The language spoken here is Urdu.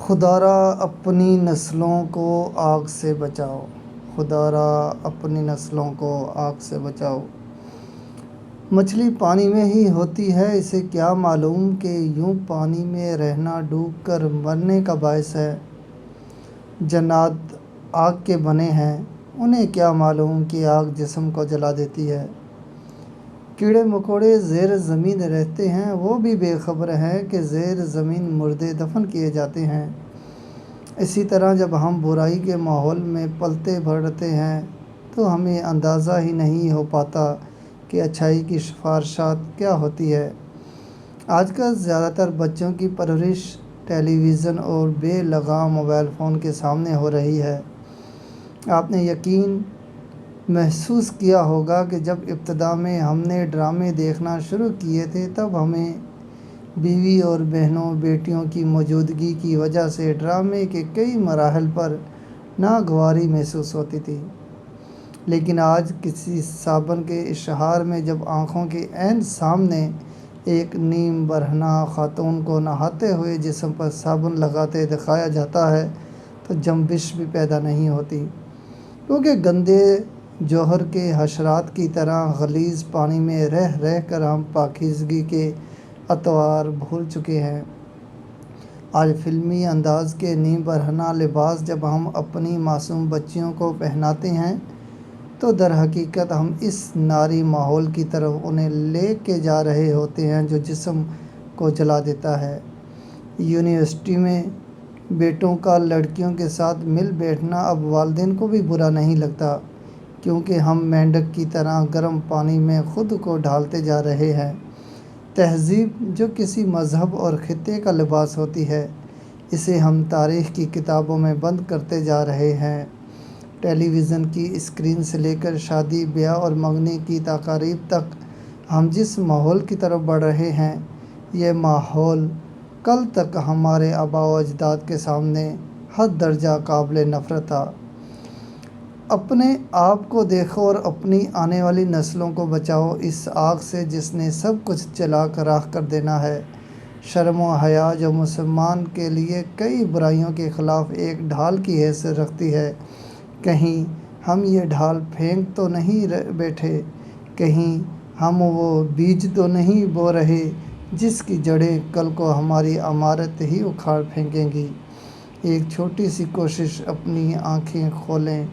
خدارا اپنی نسلوں کو آگ سے بچاؤ، خدارا اپنی نسلوں کو آگ سے بچاؤ۔ مچھلی پانی میں ہی ہوتی ہے، اسے کیا معلوم کہ یوں پانی میں رہنا ڈوب کر مرنے کا باعث ہے۔ جنات آگ کے بنے ہیں، انہیں کیا معلوم کہ آگ جسم کو جلا دیتی ہے۔ کیڑے مکوڑے زیر زمین رہتے ہیں، وہ بھی بے خبر ہیں کہ زیر زمین مردے دفن کیے جاتے ہیں۔ اسی طرح جب ہم برائی کے ماحول میں پلتے بڑھتے ہیں تو ہمیں اندازہ ہی نہیں ہو پاتا کہ اچھائی کی سفارشات کیا ہوتی ہے۔ آج کل زیادہ تر بچوں کی پرورش ٹیلی ویژن اور بے لگام موبائل فون کے سامنے ہو رہی ہے۔ آپ نے یقین محسوس کیا ہوگا کہ جب ابتدا میں ہم نے ڈرامے دیکھنا شروع کیے تھے تب ہمیں بیوی اور بہنوں بیٹیوں کی موجودگی کی وجہ سے ڈرامے کے کئی مراحل پر ناگواری محسوس ہوتی تھی، لیکن آج کسی صابن کے اشتہار میں جب آنکھوں کے عین سامنے ایک نیم برہنہ خاتون کو نہاتے ہوئے جسم پر صابن لگاتے دکھایا جاتا ہے تو جنبش بھی پیدا نہیں ہوتی، کیونکہ گندے جوہر کے حشرات کی طرح غلیظ پانی میں رہ رہ کر ہم پاکیزگی کے اطوار بھول چکے ہیں۔ آج فلمی انداز کے نیم برہنہ لباس جب ہم اپنی معصوم بچیوں کو پہناتے ہیں تو در حقیقت ہم اس ناری ماحول کی طرف انہیں لے کے جا رہے ہوتے ہیں جو جسم کو جلا دیتا ہے۔ یونیورسٹی میں بیٹوں کا لڑکیوں کے ساتھ مل بیٹھنا اب والدین کو بھی برا نہیں لگتا، کیونکہ ہم مینڈک کی طرح گرم پانی میں خود کو ڈھالتے جا رہے ہیں۔ تہذیب جو کسی مذہب اور خطے کا لباس ہوتی ہے، اسے ہم تاریخ کی کتابوں میں بند کرتے جا رہے ہیں۔ ٹیلی ویژن کی اسکرین سے لے کر شادی بیاہ اور منگنی کی تقاریب تک ہم جس ماحول کی طرف بڑھ رہے ہیں، یہ ماحول کل تک ہمارے آباء و اجداد کے سامنے حد درجہ قابل نفرت تھا۔ اپنے آپ کو دیکھو اور اپنی آنے والی نسلوں کو بچاؤ اس آگ سے جس نے سب کچھ جلا کر راکھ کر دینا ہے۔ شرم و حیا جو مسلمان کے لیے کئی برائیوں کے خلاف ایک ڈھال کی حیثیت رکھتی ہے، کہیں ہم یہ ڈھال پھینک تو نہیں بیٹھے، کہیں ہم وہ بیج تو نہیں بو رہے جس کی جڑیں کل کو ہماری عمارت ہی اکھاڑ پھینکیں گی۔ ایک چھوٹی سی کوشش، اپنی آنکھیں کھولیں